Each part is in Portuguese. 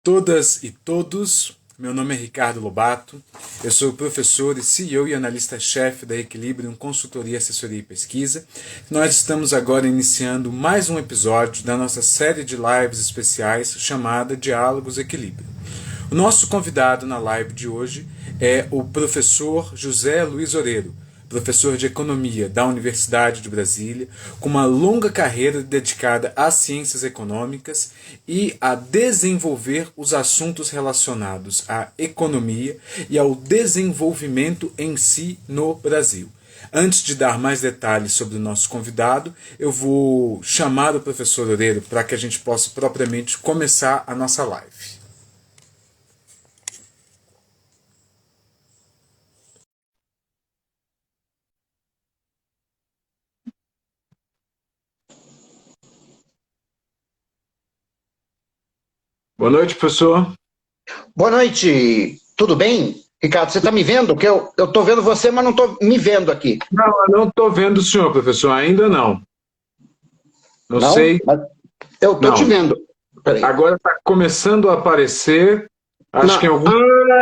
todas e todos. Meu nome é Ricardo Lobato, eu sou professor e CEO e analista-chefe da Equilibrium Consultoria, Assessoria e Pesquisa. Nós estamos agora iniciando mais um episódio da nossa série de lives especiais chamada Diálogos Equilibrium. O nosso convidado na live de hoje é o professor José Luiz Oreiro, professor de Economia da Universidade de Brasília, com uma longa carreira dedicada às ciências econômicas e a desenvolver os assuntos relacionados à economia e ao desenvolvimento em si no Brasil. Antes de dar mais detalhes sobre o nosso convidado, eu vou chamar o professor Oreiro para que a gente possa propriamente começar a nossa live. Boa noite, professor. Boa noite, tudo bem? Ricardo, você está me vendo? Que eu estou vendo você, mas não estou me vendo aqui. Não, eu não estou vendo o senhor, professor, ainda não. Não sei. Eu estou te vendo. Peraí. Agora está começando a aparecer. Acho que em algum.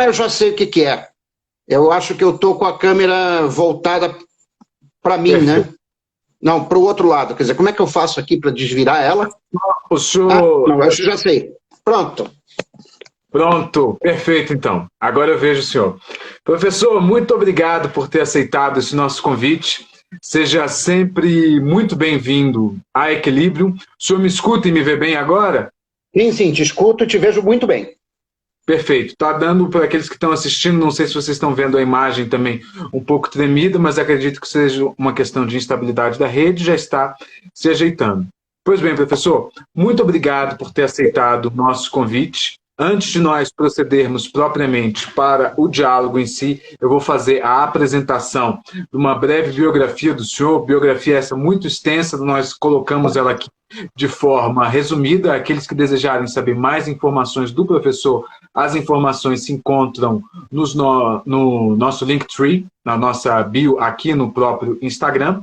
Eu já sei o que é. Eu acho que eu estou com a câmera voltada para mim, Perfeito. né? Não, para o outro lado. Quer dizer, como é que eu faço aqui para desvirar ela? O senhor. Não, eu já sei. Pronto. Pronto, perfeito então. Agora eu vejo o senhor. Professor, muito obrigado por ter aceitado esse nosso convite. Seja sempre muito bem-vindo a Equilibrium. O senhor me escuta e me vê bem agora? Sim, te escuto e te vejo muito bem. Perfeito. Está dando para aqueles que estão assistindo, não sei se vocês estão vendo a imagem também um pouco tremida, mas acredito que seja uma questão de instabilidade da rede, já está se ajeitando. Pois bem, professor, muito obrigado por ter aceitado o nosso convite. Antes de nós procedermos propriamente para o diálogo em si, eu vou fazer a apresentação de uma breve biografia do senhor, biografia essa muito extensa, nós colocamos ela aqui de forma resumida. Aqueles que desejarem saber mais informações do professor, as informações se encontram no nosso Linktree, na nossa bio aqui no próprio Instagram.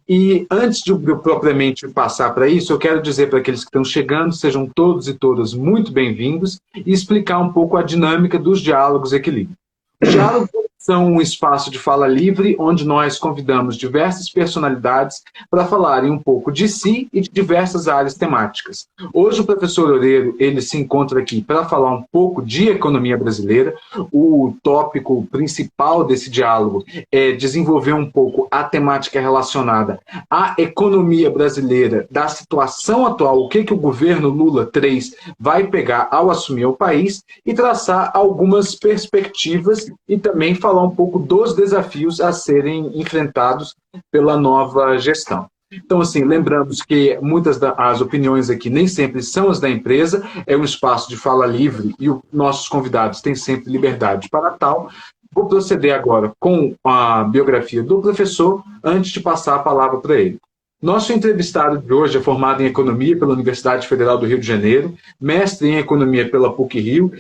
E antes de eu propriamente passar para isso, eu quero dizer para aqueles que estão chegando, sejam todos e todas muito bem-vindos, e explicar um pouco a dinâmica dos diálogos Equilíbrio. Os diálogos são um espaço de fala livre, onde nós convidamos diversas personalidades para falarem um pouco de si e de diversas áreas temáticas. Hoje o professor Oreiro, ele se encontra aqui para falar um pouco de economia brasileira. O tópico principal desse diálogo é desenvolver um pouco a temática relacionada à economia brasileira, da situação atual, o que o governo Lula 3 vai pegar ao assumir o país, e traçar algumas perspectivas e também falar um pouco dos desafios a serem enfrentados pela nova gestão. Então, assim, lembramos que muitas das opiniões aqui nem sempre são as da empresa, é um espaço de fala livre e os nossos convidados têm sempre liberdade para tal. Vou proceder agora com a biografia do professor, antes de passar a palavra para ele. Nosso entrevistado de hoje é formado em Economia pela Universidade Federal do Rio de Janeiro, mestre em Economia pela PUC-Rio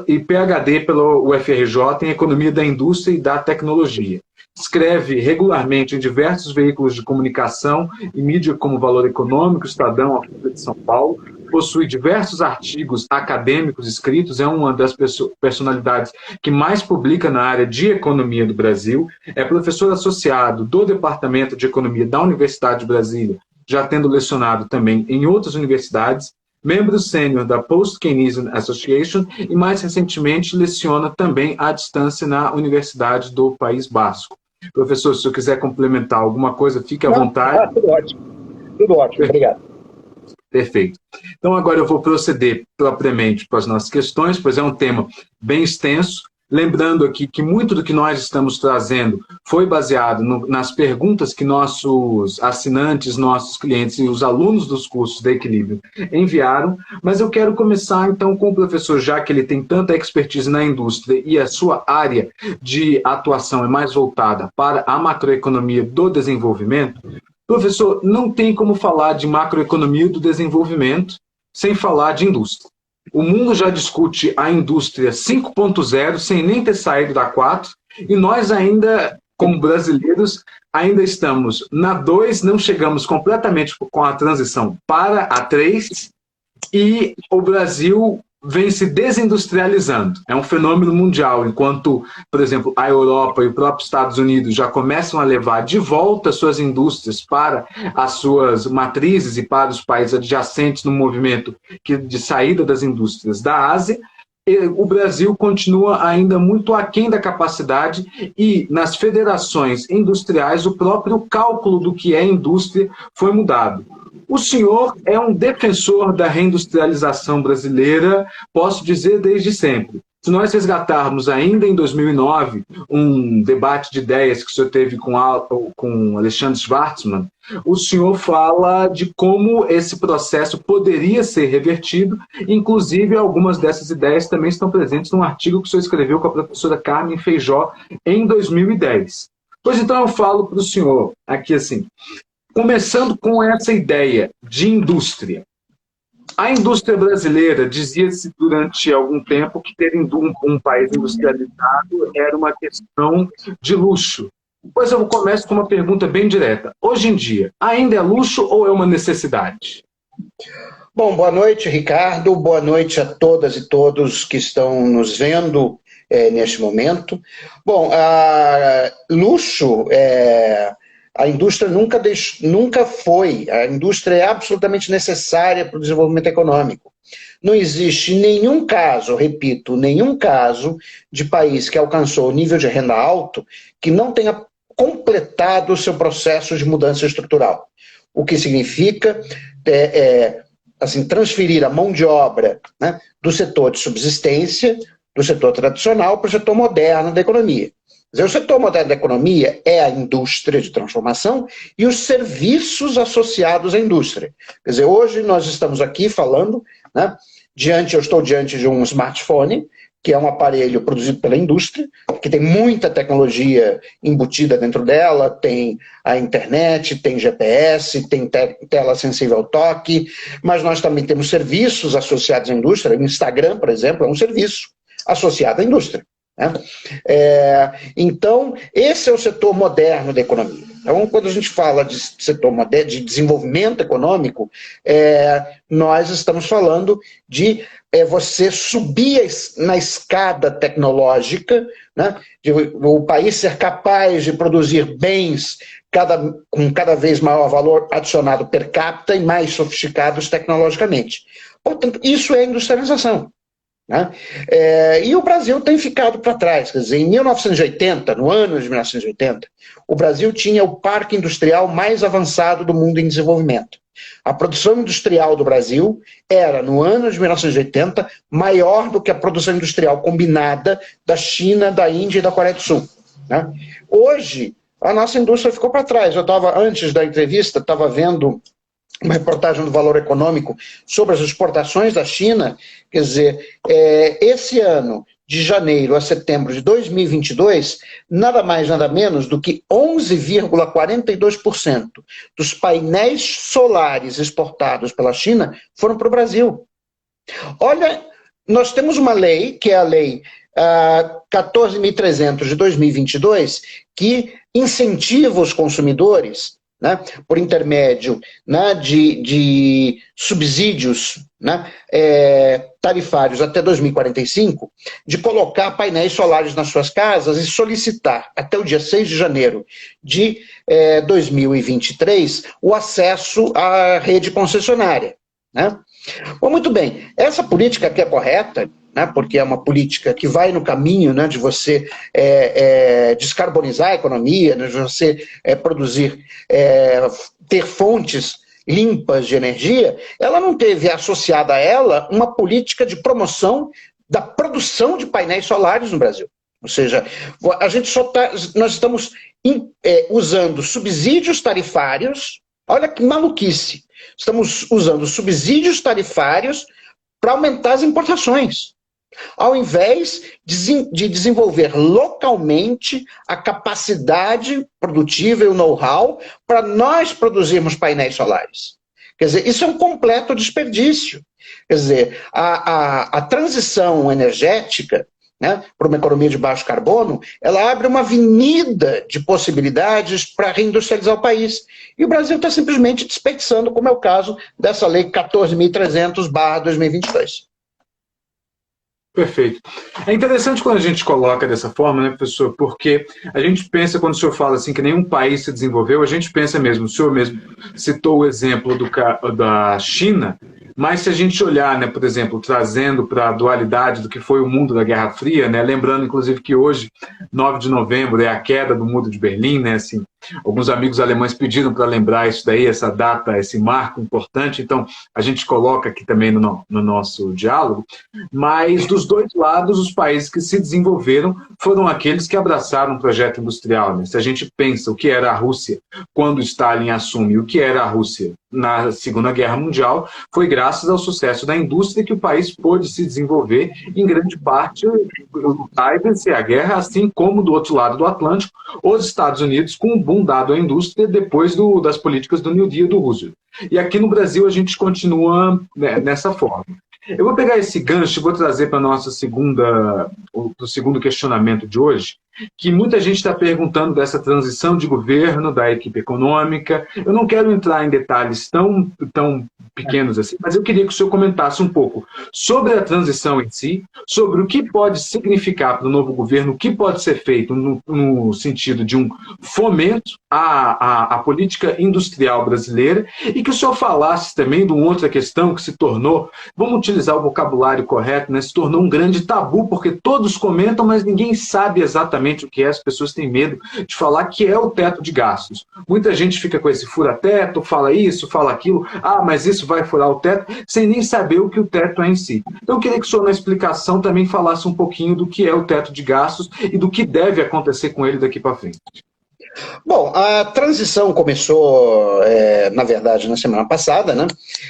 e PhD pela UFRJ em Economia da Indústria e da Tecnologia. Escreve regularmente em diversos veículos de comunicação e mídia como Valor Econômico, Estadão, a Folha de São Paulo. Possui diversos artigos acadêmicos escritos, é uma das personalidades que mais publica na área de economia do Brasil, é professor associado do Departamento de Economia da Universidade de Brasília, já tendo lecionado também em outras universidades, membro sênior da Post-Keynesian Association e, mais recentemente, leciona também à distância na Universidade do País Basco. Professor, se o senhor quiser complementar alguma coisa, fique à vontade. Tudo ótimo. Tudo ótimo, obrigado. Perfeito. Então, agora eu vou proceder propriamente para as nossas questões, pois é um tema bem extenso. Lembrando aqui que muito do que nós estamos trazendo foi baseado nas perguntas que nossos assinantes, nossos clientes e os alunos dos cursos da Equilíbrio enviaram, mas eu quero começar então com o professor, já que ele tem tanta expertise na indústria e a sua área de atuação é mais voltada para a macroeconomia do desenvolvimento. Professor, não tem como falar de macroeconomia do desenvolvimento sem falar de indústria. O mundo já discute a indústria 5.0 sem nem ter saído da 4, e nós ainda, como brasileiros, ainda estamos na 2, não chegamos completamente com a transição para a 3, e o Brasil vem se desindustrializando. É um fenômeno mundial, enquanto, por exemplo, a Europa e o próprio Estados Unidos já começam a levar de volta suas indústrias para as suas matrizes e para os países adjacentes no movimento de saída das indústrias da Ásia, o Brasil continua ainda muito aquém da capacidade e, nas federações industriais, o próprio cálculo do que é indústria foi mudado. O senhor é um defensor da reindustrialização brasileira, posso dizer desde sempre. Se nós resgatarmos ainda em 2009 um debate de ideias que o senhor teve com Alexandre Schwartzman, o senhor fala de como esse processo poderia ser revertido, inclusive algumas dessas ideias também estão presentes num artigo que o senhor escreveu com a professora Carmen Feijó em 2010. Pois então eu falo para o senhor aqui assim, começando com essa ideia de indústria. A indústria brasileira dizia-se durante algum tempo que ter um país industrializado era uma questão de luxo. Pois eu começo com uma pergunta bem direta. Hoje em dia, ainda é luxo ou é uma necessidade? Bom, boa noite, Ricardo. Boa noite a todas e todos que estão nos vendo neste momento. Bom, luxo a indústria nunca foi. A indústria é absolutamente necessária para o desenvolvimento econômico. Não existe nenhum caso, repito, nenhum caso de país que alcançou o nível de renda alto que não tenha completado o seu processo de mudança estrutural. O que significa assim, transferir a mão de obra, né, do setor de subsistência, do setor tradicional, para o setor moderno da economia. Quer dizer, o setor moderno da economia é a indústria de transformação e os serviços associados à indústria. Quer dizer, hoje nós estamos aqui falando, né, eu estou diante de um smartphone, que é um aparelho produzido pela indústria, que tem muita tecnologia embutida dentro dela, tem a internet, tem GPS, tem tela sensível ao toque, mas nós também temos serviços associados à indústria. O Instagram, por exemplo, é um serviço associado à indústria. Né? Então, esse é o setor moderno da economia. Então, quando a gente fala de setor moderno, de desenvolvimento econômico, nós estamos falando de você subir na escada tecnológica, né, de o país ser capaz de produzir bens com cada vez maior valor adicionado per capita e mais sofisticados tecnologicamente. Portanto, isso é industrialização. Né? E o Brasil tem ficado para trás. Quer dizer, em 1980, no ano de 1980, o Brasil tinha o parque industrial mais avançado do mundo em desenvolvimento. A produção industrial do Brasil era, no ano de 1980, maior do que a produção industrial combinada da China, da Índia e da Coreia do Sul. Né? Hoje, a nossa indústria ficou para trás. Eu estava, antes da entrevista, estava vendo uma reportagem do Valor Econômico sobre as exportações da China. Quer dizer, esse ano, de janeiro a setembro de 2022, nada mais, nada menos do que 11,42% dos painéis solares exportados pela China foram para o Brasil. Olha, nós temos uma lei, que é a Lei 14.300 de 2022, que incentiva os consumidores, né, por intermédio, né, de subsídios, né, tarifários até 2045, de colocar painéis solares nas suas casas e solicitar, até o dia 6 de janeiro de 2023, o acesso à rede concessionária. Né? Bom, muito bem, essa política aqui é correta, né, porque é uma política que vai no caminho, né, de você descarbonizar a economia, né, de você produzir, ter fontes limpas de energia. Ela não teve associada a ela uma política de promoção da produção de painéis solares no Brasil. Ou seja, nós estamos usando subsídios tarifários. Olha que maluquice. Estamos usando subsídios tarifários para aumentar as importações, ao invés de desenvolver localmente a capacidade produtiva e o know-how para nós produzirmos painéis solares. Quer dizer, isso é um completo desperdício. Quer dizer, a transição energética, né, para uma economia de baixo carbono, ela abre uma avenida de possibilidades para reindustrializar o país. E o Brasil está simplesmente desperdiçando, como é o caso dessa Lei 14.300/2022. Perfeito. É interessante quando a gente coloca dessa forma, né, professor? Porque a gente pensa, quando o senhor fala assim que nenhum país se desenvolveu, a gente pensa mesmo, o senhor mesmo citou o exemplo da China, mas se a gente olhar, né, por exemplo, trazendo para a dualidade do que foi o mundo da Guerra Fria, né, lembrando inclusive que hoje, 9 de novembro, é a queda do Muro de Berlim, né, assim, alguns amigos alemães pediram para lembrar isso daí, essa data, esse marco importante, então a gente coloca aqui também no nosso diálogo, mas dos dois lados, os países que se desenvolveram foram aqueles que abraçaram o projeto industrial. Né? Se a gente pensa o que era a Rússia quando Stalin assume, o que era a Rússia na Segunda Guerra Mundial, foi graças ao sucesso da indústria que o país pôde se desenvolver, em grande parte lutar e vencer a guerra, assim como do outro lado do Atlântico, os Estados Unidos com o boom dado à indústria depois das políticas do New Deal do Roosevelt. E aqui no Brasil a gente continua, né, nessa forma. Eu vou pegar esse gancho e vou trazer para o segundo questionamento de hoje, que muita gente está perguntando dessa transição de governo, da equipe econômica. Eu não quero entrar em detalhes tão pequenos assim, mas eu queria que o senhor comentasse um pouco sobre a transição em si, sobre o que pode significar para o novo governo, o que pode ser feito no sentido de um fomento à política industrial brasileira, e que o senhor falasse também de uma outra questão que se tornou, vamos utilizar o vocabulário correto, né, se tornou um grande tabu, porque todos comentam, mas ninguém sabe exatamente o que é, as pessoas têm medo de falar, que é o teto de gastos. Muita gente fica com esse fura-teto, fala isso, fala aquilo, mas isso vai furar o teto, sem nem saber o que o teto é em si. Então eu queria que o senhor, na explicação, também falasse um pouquinho do que é o teto de gastos e do que deve acontecer com ele daqui para frente. Bom, a transição começou, na verdade, na semana passada, né?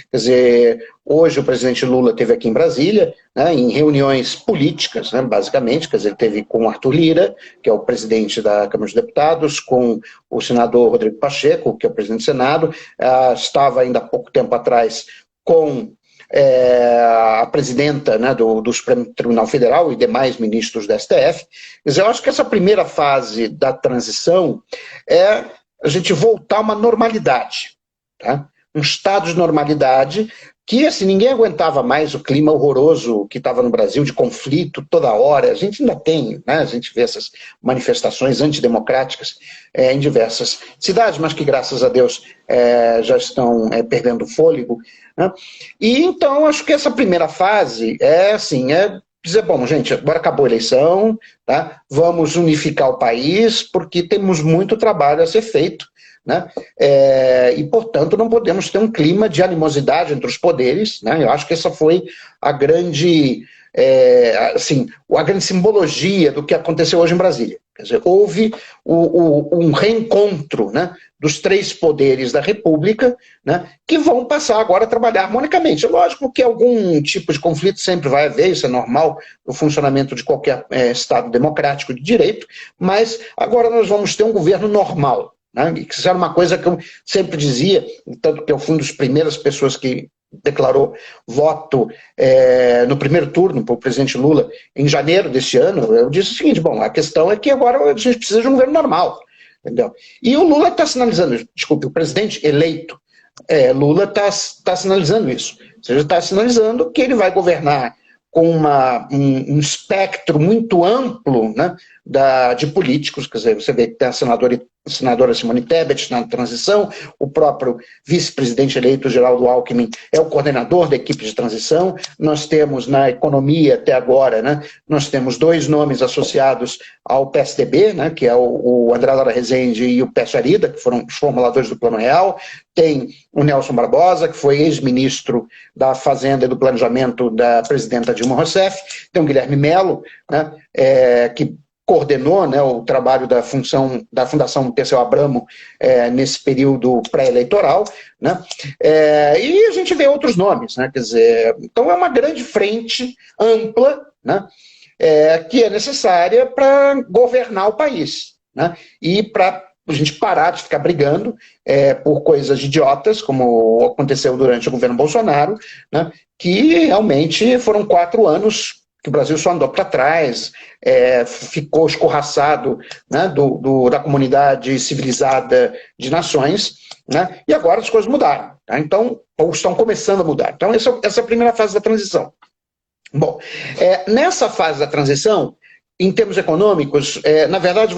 Quer dizer, hoje o presidente Lula esteve aqui em Brasília, né, em reuniões políticas, né, basicamente, quer dizer, ele esteve com o Arthur Lira, que é o presidente da Câmara dos Deputados, com o senador Rodrigo Pacheco, que é o presidente do Senado, estava ainda há pouco tempo atrás com a presidenta, né, do Supremo Tribunal Federal e demais ministros da STF. Quer dizer, eu acho que essa primeira fase da transição é a gente voltar a uma normalidade, tá? Um estado de normalidade que, assim, ninguém aguentava mais o clima horroroso que estava no Brasil, de conflito toda hora. A gente ainda tem, né, a gente vê essas manifestações antidemocráticas em diversas cidades, mas que, graças a Deus, já estão perdendo fôlego, né? E, então, acho que essa primeira fase dizer, bom, gente, agora acabou a eleição, tá? Vamos unificar o país, porque temos muito trabalho a ser feito, né? E, portanto, não podemos ter um clima de animosidade entre os poderes, né? Eu acho que essa foi a grande, a grande simbologia do que aconteceu hoje em Brasília. Quer dizer, houve um reencontro, né, dos três poderes da República, né, que vão passar agora a trabalhar harmonicamente. É lógico que algum tipo de conflito sempre vai haver, isso é normal no funcionamento de qualquer Estado democrático de direito, mas agora nós vamos ter um governo normal. Né? Isso era uma coisa que eu sempre dizia, tanto que eu fui uma das primeiras pessoas que declarou voto no primeiro turno para o presidente Lula em janeiro deste ano. Eu disse o seguinte, bom, a questão é que agora a gente precisa de um governo normal, entendeu? E o Lula está sinalizando, desculpe, o presidente eleito Lula está sinalizando isso, ou seja, está sinalizando que ele vai governar com um espectro muito amplo, né, de políticos. Quer dizer, você vê que tem a senadora Simone Tebet na transição, o próprio vice-presidente eleito, Geraldo Alckmin, é o coordenador da equipe de transição. Nós temos na economia até agora, né, nós temos dois nomes associados ao PSDB, né, que é o André Lara Rezende e o Pécio Arida, que foram os formuladores do Plano Real. Tem o Nelson Barbosa, que foi ex-ministro da Fazenda e do Planejamento da presidenta Dilma Rousseff. Tem o Guilherme Melo, né, que coordenou, né, o trabalho da Fundação Perseu Abramo nesse período pré-eleitoral, né, e a gente vê outros nomes, né, quer dizer, então é uma grande frente ampla, né, que é necessária para governar o país, né, e para a gente parar de ficar brigando por coisas idiotas, como aconteceu durante o governo Bolsonaro, né, que realmente foram 4 anos que o Brasil só andou para trás, ficou escorraçado, né, da comunidade civilizada de nações, né, e agora as coisas mudaram. Tá? Então, ou estão começando a mudar. Então, essa é a primeira fase da transição. Bom, nessa fase da transição, em termos econômicos, na verdade,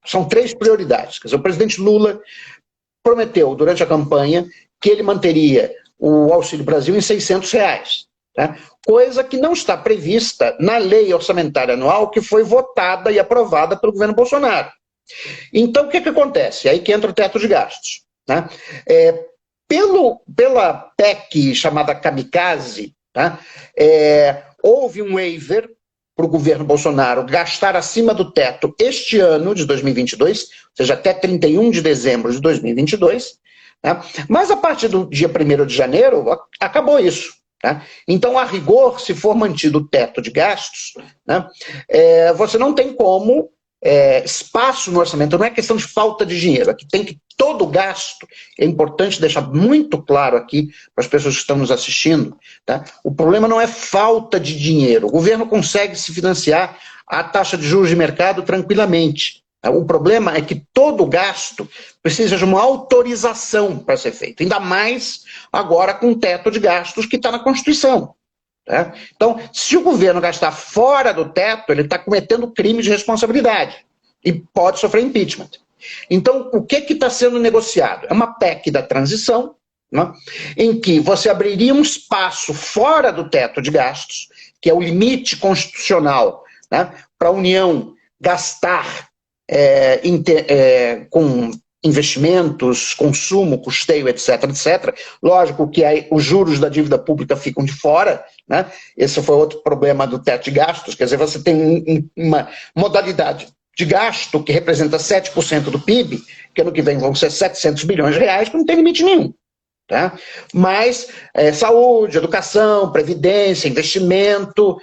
são 3 prioridades. Quer dizer, o presidente Lula prometeu, durante a campanha, que ele manteria o Auxílio Brasil em R$ 600, tá? Coisa que não está prevista na lei orçamentária anual que foi votada e aprovada pelo governo Bolsonaro. Então, o que acontece? Aí que entra o teto de gastos, né? Pela PEC chamada Kamikaze, tá? Houve um waiver para o governo Bolsonaro gastar acima do teto este ano de 2022, ou seja, até 31 de dezembro de 2022, tá? Mas a partir do dia 1º de janeiro, acabou isso. Tá? Então, a rigor, se for mantido o teto de gastos, né, você não tem como espaço no orçamento, não é questão de falta de dinheiro, aqui tem que todo gasto, é importante deixar muito claro aqui para as pessoas que estão nos assistindo, tá? O problema não é falta de dinheiro, o governo consegue se financiar a taxa de juros de mercado tranquilamente, tá? O problema é que todo gasto precisa de uma autorização para ser feito, ainda mais agora com o teto de gastos que está na Constituição. Tá? Então, se o governo gastar fora do teto, ele está cometendo crime de responsabilidade e pode sofrer impeachment. Então, o que está sendo negociado? É uma PEC da transição, né, em que você abriria um espaço fora do teto de gastos, que é o limite constitucional, né, para a União gastar com investimentos, consumo, custeio, etc, etc. Lógico que aí os juros da dívida pública ficam de fora, né? Esse foi outro problema do teto de gastos, quer dizer, você tem uma modalidade de gasto que representa 7% do PIB, que ano que vem vão ser 700 bilhões de reais, que não tem limite nenhum. Tá? Mas saúde, educação, previdência, investimento,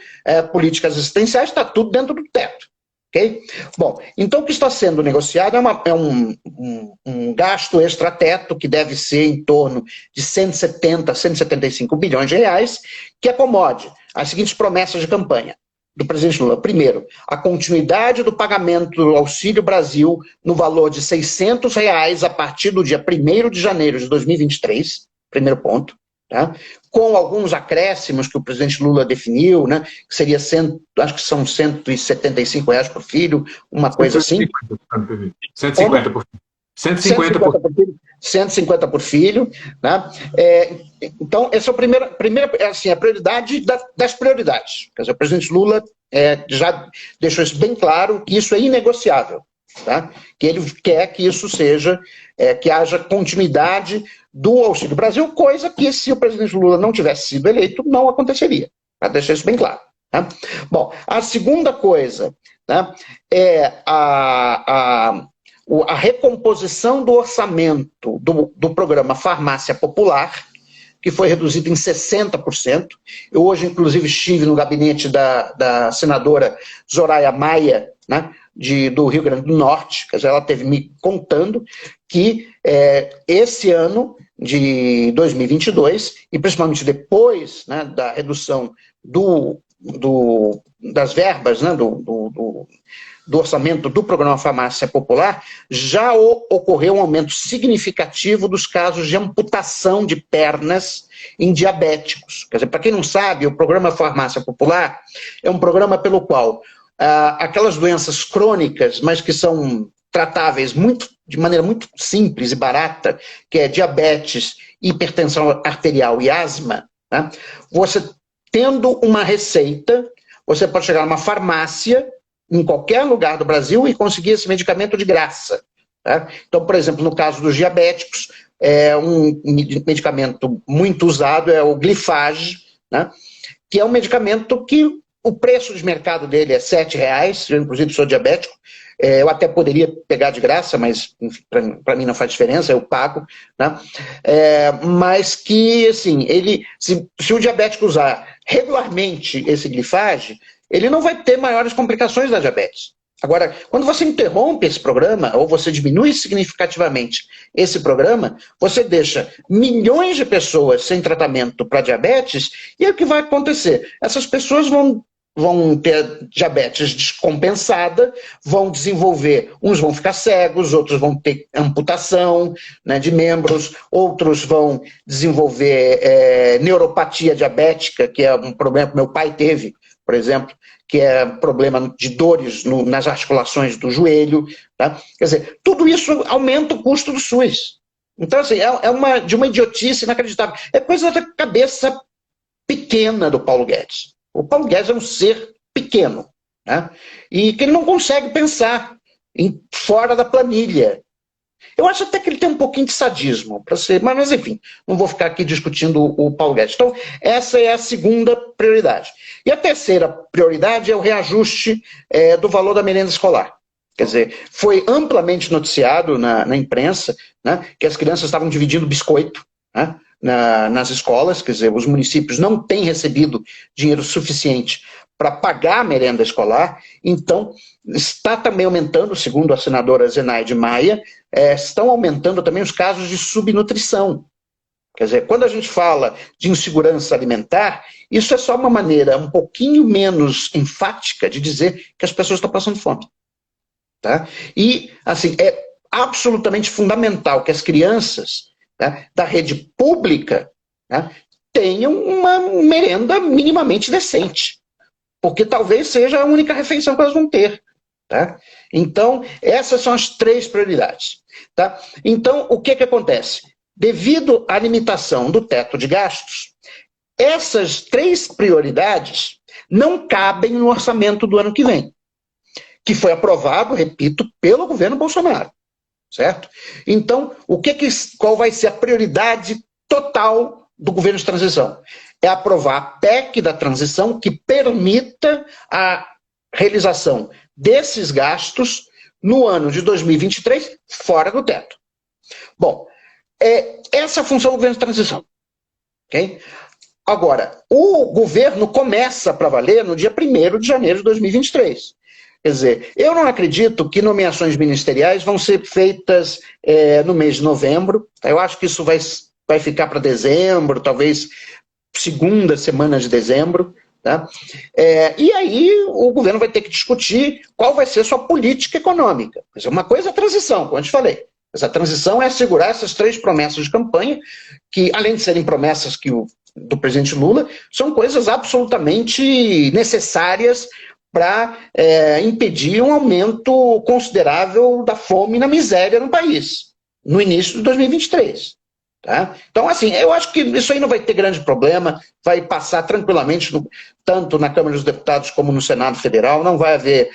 políticas assistenciais, está tudo dentro do teto. Okay? Bom, então o que está sendo negociado é um gasto extrateto que deve ser em torno de 170, 175 bilhões de reais, que acomode as seguintes promessas de campanha do presidente Lula. Primeiro, a continuidade do pagamento do Auxílio Brasil no valor de R$ 600 a partir do dia 1º de janeiro de 2023, primeiro ponto. Tá? Com alguns acréscimos que o presidente Lula definiu, né, que seria, acho que são R$ 175 por filho, uma coisa assim. 150 por filho. 150 por filho. 150 por filho. Né? Então, essa é a prioridade das prioridades. Quer dizer, o presidente Lula já deixou isso bem claro, que isso é inegociável. Tá? Que ele quer que isso seja, que haja continuidade do Auxílio Brasil, coisa que, se o presidente Lula não tivesse sido eleito, não aconteceria. Para deixar isso bem claro. Tá? Bom, a segunda coisa, tá, é a recomposição do orçamento do programa Farmácia Popular, que foi reduzido em 60%. Eu hoje, inclusive, estive no gabinete da senadora Zoraia Maia, né, do Rio Grande do Norte, quer dizer, ela esteve me contando que esse ano de 2022, e principalmente depois, né, da redução das verbas, né, do orçamento do programa Farmácia Popular, já ocorreu um aumento significativo dos casos de amputação de pernas em diabéticos. Quer dizer, para quem não sabe, o programa Farmácia Popular é um programa pelo qual aquelas doenças crônicas, mas que são tratáveis de maneira muito simples e barata, que é diabetes, hipertensão arterial e asma, né? Você tendo uma receita, você pode chegar numa farmácia em qualquer lugar do Brasil e conseguir esse medicamento de graça. Tá? Então, por exemplo, no caso dos diabéticos, um medicamento muito usado é o Glifage, né? Que é um medicamento que o preço de mercado dele é R$ 7,00, eu inclusive sou diabético, eu até poderia pegar de graça, mas para mim não faz diferença, eu pago, né? Mas que, assim, se o diabético usar regularmente esse Glifage, ele não vai ter maiores complicações da diabetes. Agora, quando você interrompe esse programa, ou você diminui significativamente esse programa, você deixa milhões de pessoas sem tratamento para diabetes, e aí o que vai acontecer? Essas pessoas vão vão ter diabetes descompensada, vão desenvolver, uns vão ficar cegos, outros vão ter amputação, né, de membros, outros vão desenvolver neuropatia diabética, que é um problema que meu pai teve, por exemplo, que é problema de dores nas articulações do joelho. Tá? Quer dizer, tudo isso aumenta o custo do SUS. Então, assim, de uma idiotice inacreditável. É coisa da cabeça pequena do Paulo Guedes. O Paulo Guedes é um ser pequeno, né? E que ele não consegue pensar fora da planilha. Eu acho até que ele tem um pouquinho de sadismo, mas enfim, não vou ficar aqui discutindo o Paulo Guedes. Então, essa é a segunda prioridade. E a terceira prioridade é o reajuste do valor da merenda escolar. Quer dizer, foi amplamente noticiado na imprensa, né, que as crianças estavam dividindo biscoito, né, nas escolas, quer dizer, os municípios não têm recebido dinheiro suficiente para pagar a merenda escolar, então está também aumentando, segundo a senadora Zenaide Maia, estão aumentando também os casos de subnutrição. Quer dizer, quando a gente fala de insegurança alimentar, isso é só uma maneira um pouquinho menos enfática de dizer que as pessoas estão passando fome. Tá? E, assim, é absolutamente fundamental que as crianças, né, da rede pública, né, tenham uma merenda minimamente decente, porque talvez seja a única refeição que elas vão ter. Tá? Então, essas são as três prioridades. Tá? Então, o que acontece? Devido à limitação do teto de gastos, essas três prioridades não cabem no orçamento do ano que vem, que foi aprovado, repito, pelo governo Bolsonaro. Certo? Então, qual vai ser a prioridade total do governo de transição? É aprovar a PEC da transição que permita a realização desses gastos no ano de 2023 fora do teto. Bom, essa é a função do governo de transição. Okay? Agora, o governo começa para valer no dia 1º de janeiro de 2023. Quer dizer, eu não acredito que nomeações ministeriais vão ser feitas no mês de novembro. Eu acho que isso vai ficar para dezembro, talvez segunda semana de dezembro. Tá? E aí o governo vai ter que discutir qual vai ser a sua política econômica. Uma coisa é a transição, como eu te falei. Essa transição é assegurar essas três promessas de campanha, que além de serem promessas do presidente Lula, são coisas absolutamente necessárias para impedir um aumento considerável da fome e da miséria no país, no início de 2023. Tá? Então, assim, eu acho que isso aí não vai ter grande problema, vai passar tranquilamente, tanto na Câmara dos Deputados como no Senado Federal, não vai haver,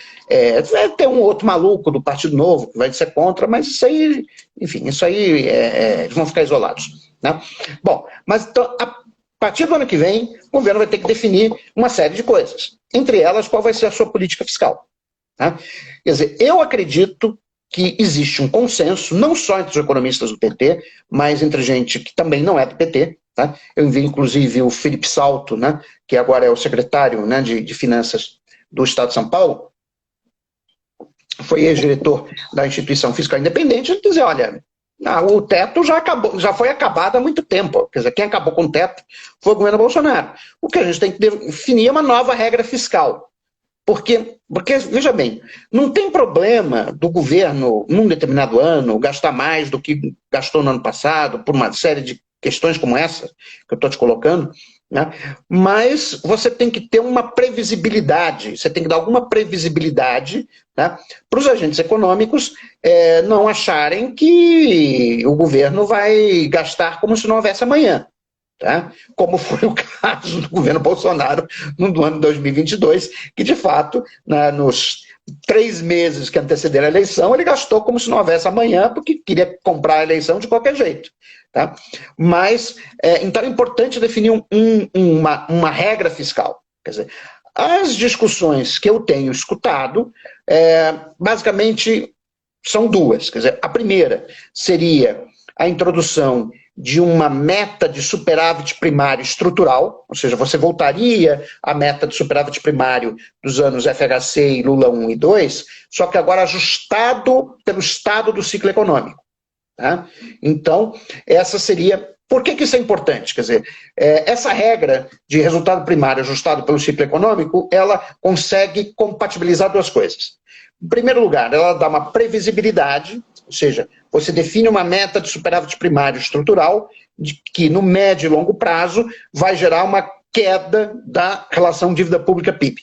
vai ter um outro maluco do Partido Novo que vai ser contra, mas isso aí, enfim, isso aí eles vão ficar isolados. Né? Bom, mas então, a partir do ano que vem, o governo vai ter que definir uma série de coisas, entre elas qual vai ser a sua política fiscal. Tá? Quer dizer, eu acredito que existe um consenso, não só entre os economistas do PT, mas entre gente que também não é do PT. Tá? Eu vi, inclusive, o Felipe Salto, né, que agora é o secretário, né, de Finanças do Estado de São Paulo, foi ex-diretor da Instituição Fiscal Independente, ele dizer, olha, o teto já foi acabado há muito tempo. Quer dizer, quem acabou com o teto foi o governo Bolsonaro. O que a gente tem que definir é uma nova regra fiscal. Porque, veja bem, não tem problema do governo, num determinado ano, gastar mais do que gastou no ano passado, por uma série de questões como essa, que eu estou te colocando, né? Mas você tem que ter uma previsibilidade, você tem que dar alguma previsibilidade, né, para os agentes econômicos não acharem que o governo vai gastar como se não houvesse amanhã. Tá? Como foi o caso do governo Bolsonaro no ano de 2022, que de fato, nos 3 meses que antecederam a eleição, ele gastou como se não houvesse amanhã, porque queria comprar a eleição de qualquer jeito. Tá? Mas, então é importante definir uma regra fiscal. Quer dizer, as discussões que eu tenho escutado, basicamente são duas. Quer dizer, a primeira seria a introdução de uma meta de superávit primário estrutural, ou seja, você voltaria à meta de superávit primário dos anos FHC e Lula 1 e 2, só que agora ajustado pelo estado do ciclo econômico. Tá? Então, essa seria Por que isso é importante? Quer dizer, essa regra de resultado primário ajustado pelo ciclo econômico, ela consegue compatibilizar duas coisas. Em primeiro lugar, ela dá uma previsibilidade, ou seja, você define uma meta de superávit primário estrutural, que no médio e longo prazo vai gerar uma queda da relação dívida pública-PIB.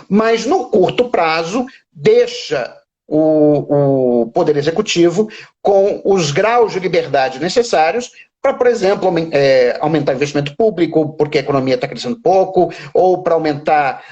Mas no curto prazo, deixa o Poder Executivo com os graus de liberdade necessários para, por exemplo, aumentar o investimento público, porque a economia está crescendo pouco, ou para aumentar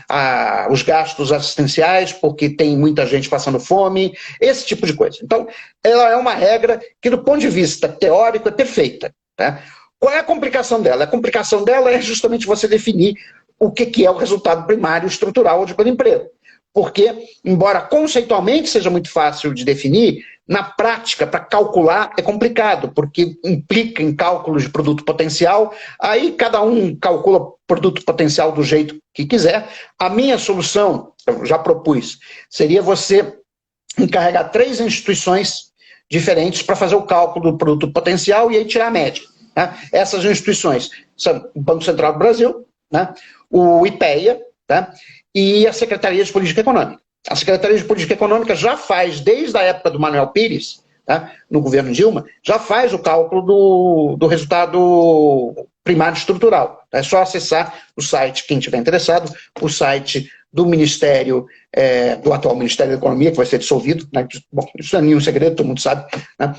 os gastos assistenciais, porque tem muita gente passando fome, esse tipo de coisa. Então, ela é uma regra que, do ponto de vista teórico, é perfeita. Tá? Qual é a complicação dela? A complicação dela é justamente você definir o que é o resultado primário estrutural de pleno emprego. Porque, embora conceitualmente seja muito fácil de definir, na prática, para calcular, é complicado, porque implica em cálculos de produto potencial, aí cada um calcula produto potencial do jeito que quiser. A minha solução, eu já propus, seria você encarregar 3 instituições diferentes para fazer o cálculo do produto potencial e aí tirar a média. Né? Essas instituições são o Banco Central do Brasil, né? O IPEA, tá? E a Secretaria de Política Econômica. A Secretaria de Política Econômica já faz, desde a época do Manuel Pires, tá? No governo Dilma, já faz o cálculo do resultado primário estrutural. É só acessar o site, quem estiver interessado, o site do Ministério, do atual Ministério da Economia, que vai ser dissolvido, né? Bom, isso não é nenhum segredo, todo mundo sabe, né?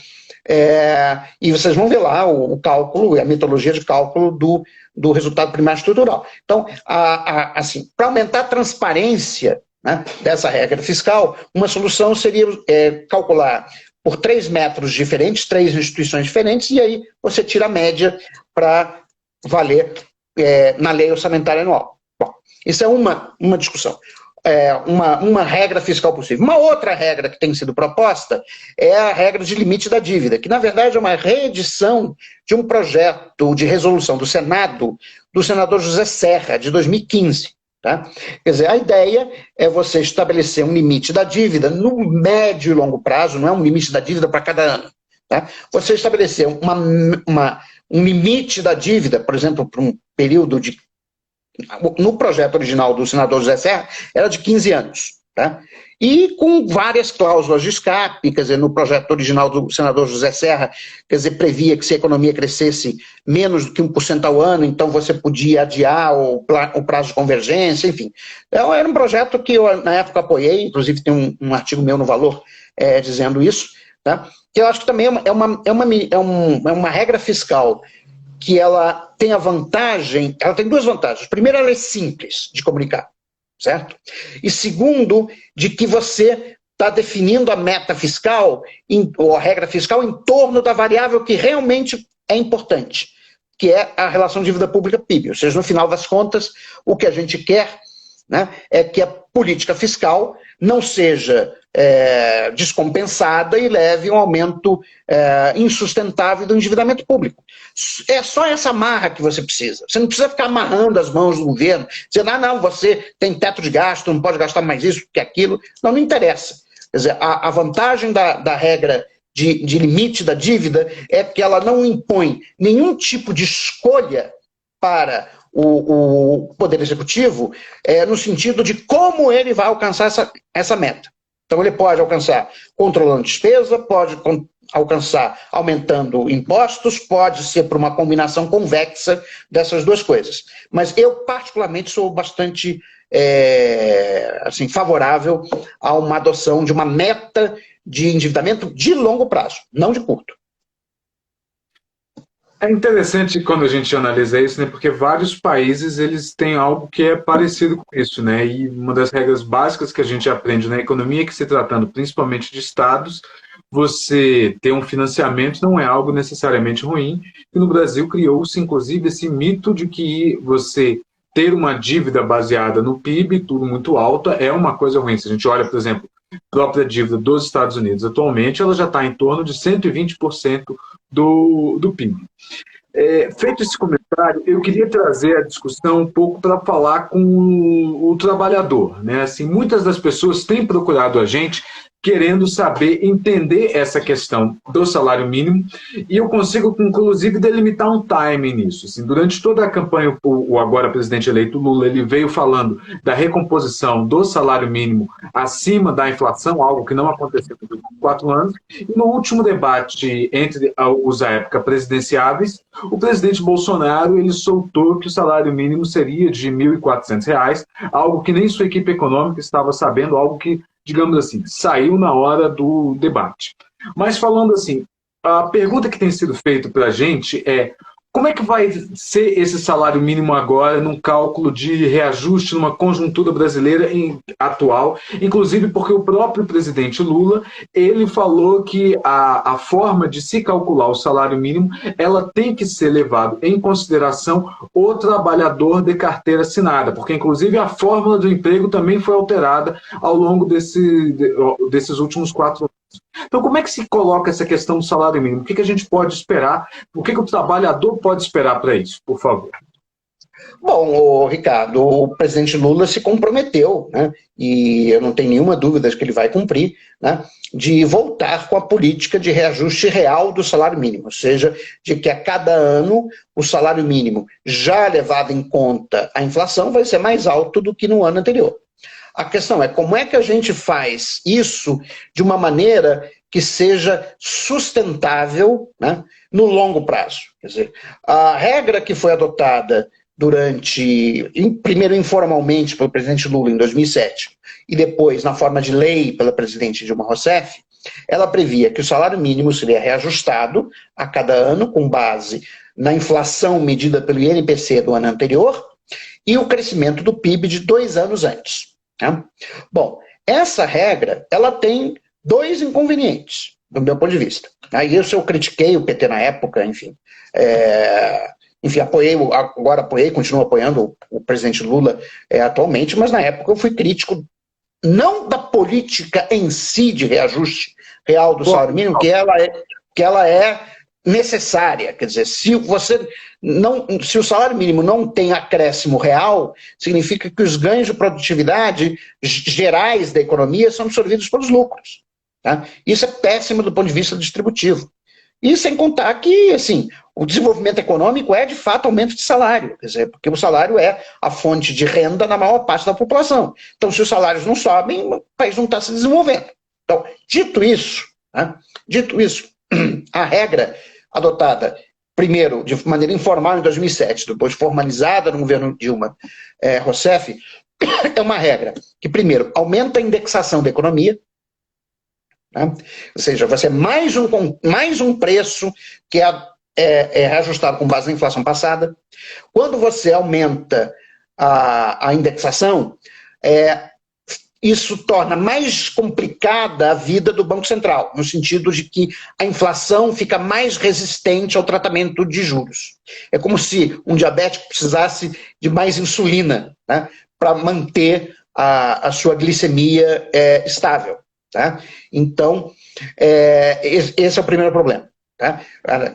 E vocês vão ver lá o cálculo, a metodologia de cálculo do resultado primário estrutural. Então, assim, para aumentar a transparência, né, dessa regra fiscal, uma solução seria calcular por 3 métodos diferentes, 3 instituições diferentes, e aí você tira a média para valer na lei orçamentária anual. Bom, isso é uma discussão. Uma regra fiscal possível. Uma outra regra que tem sido proposta é a regra de limite da dívida, que na verdade é uma reedição de um projeto de resolução do Senado, do senador José Serra, de 2015. Tá? Quer dizer, a ideia é você estabelecer um limite da dívida no médio e longo prazo, não é um limite da dívida para cada ano. Tá? Você estabelecer um limite da dívida, por exemplo, para um período de... No projeto original do senador José Serra, era de 15 anos. Tá? E com várias cláusulas de escape, quer dizer, no projeto original do senador José Serra, quer dizer, previa que se a economia crescesse menos do que 1% ao ano, então você podia adiar o prazo de convergência, enfim. Então, era um projeto que eu, na época, apoiei, inclusive tem um artigo meu no Valor dizendo isso, tá? Que eu acho que também é uma regra fiscal que ela tem a vantagem, ela tem 2 vantagens. Primeiro, ela é simples de comunicar, certo? E segundo, de que você está definindo a meta fiscal, ou a regra fiscal, em torno da variável que realmente é importante, que é a relação dívida pública-PIB. Ou seja, no final das contas, o que a gente quer, né, é que a política fiscal não seja descompensada e leve a um aumento insustentável do endividamento público. É só essa amarra que você precisa. Você não precisa ficar amarrando as mãos do governo, dizendo, não, você tem teto de gasto, não pode gastar mais isso que aquilo. Não interessa. Quer dizer, a vantagem da regra de limite da dívida é que ela não impõe nenhum tipo de escolha para o Poder Executivo no sentido de como ele vai alcançar essa meta. Então ele pode alcançar controlando despesa, pode alcançar aumentando impostos, pode ser por uma combinação convexa dessas 2 coisas. Mas eu particularmente sou bastante assim, favorável a uma adoção de uma meta de endividamento de longo prazo, não de curto. É interessante quando a gente analisa isso, né? Porque vários países eles têm algo que é parecido com isso, né? E uma das regras básicas que a gente aprende na economia é que, se tratando principalmente de estados, você ter um financiamento não é algo necessariamente ruim. E no Brasil criou-se, inclusive, esse mito de que você ter uma dívida baseada no PIB, tudo muito alta, é uma coisa ruim. Se a gente olha, por exemplo, a própria dívida dos Estados Unidos atualmente, ela já está em torno de 120% do PIB. Feito esse comentário, eu queria trazer a discussão um pouco para falar com o trabalhador, né? Assim, muitas das pessoas têm procurado a gente querendo saber, entender essa questão do salário mínimo, e eu consigo, inclusive, delimitar um time nisso. Assim, durante toda a campanha, o agora presidente eleito Lula, ele veio falando da recomposição do salário mínimo acima da inflação, algo que não aconteceu nos últimos 4 anos, e no último debate entre os à época presidenciáveis, o presidente Bolsonaro ele soltou que o salário mínimo seria de R$ 1.400, algo que nem sua equipe econômica estava sabendo, algo que, digamos assim, saiu na hora do debate. Mas falando assim, a pergunta que tem sido feita para a gente é: como é que vai ser esse salário mínimo agora num cálculo de reajuste numa conjuntura brasileira atual, inclusive porque o próprio presidente Lula, ele falou que a forma de se calcular o salário mínimo, ela tem que ser levado em consideração o trabalhador de carteira assinada, porque inclusive a fórmula do emprego também foi alterada ao longo desses últimos 4 anos. Então, como é que se coloca essa questão do salário mínimo? O que a gente pode esperar? O que o trabalhador pode esperar para isso, por favor? Bom, Ricardo, o presidente Lula se comprometeu, né, e eu não tenho nenhuma dúvida de que ele vai cumprir, né, de voltar com a política de reajuste real do salário mínimo, ou seja, de que a cada ano o salário mínimo, já levado em conta a inflação, vai ser mais alto do que no ano anterior. A questão é como é que a gente faz isso de uma maneira que seja sustentável, né, no longo prazo. Quer dizer, a regra que foi adotada primeiro informalmente pelo presidente Lula em 2007 e depois na forma de lei pela presidente Dilma Rousseff, ela previa que o salário mínimo seria reajustado a cada ano com base na inflação medida pelo INPC do ano anterior e o crescimento do PIB de 2 anos antes. Bom, essa regra, ela tem 2 inconvenientes, do meu ponto de vista. Aí eu critiquei o PT na época, enfim, apoiei, continuo apoiando o presidente Lula atualmente, mas na época eu fui crítico, não da política em si de reajuste real do salário mínimo, que ela é necessária. Quer dizer, se o salário mínimo não tem acréscimo real, significa que os ganhos de produtividade gerais da economia são absorvidos pelos lucros. Tá? Isso é péssimo do ponto de vista distributivo. E sem contar que, assim, o desenvolvimento econômico é, de fato, aumento de salário, quer dizer, porque o salário é a fonte de renda na maior parte da população. Então, se os salários não sobem, o país não está se desenvolvendo. Então, dito isso, a regra adotada, primeiro, de maneira informal em 2007, depois formalizada no governo Dilma Rousseff, é uma regra que, primeiro, aumenta a indexação da economia, né? Ou seja, vai ser mais um preço que é reajustado com base na inflação passada. Quando você aumenta a indexação, isso torna mais complicada a vida do Banco Central, no sentido de que a inflação fica mais resistente ao tratamento de juros. É como se um diabético precisasse de mais insulina, né, para manter a sua glicemia estável. Tá? Então, esse é o primeiro problema. Tá?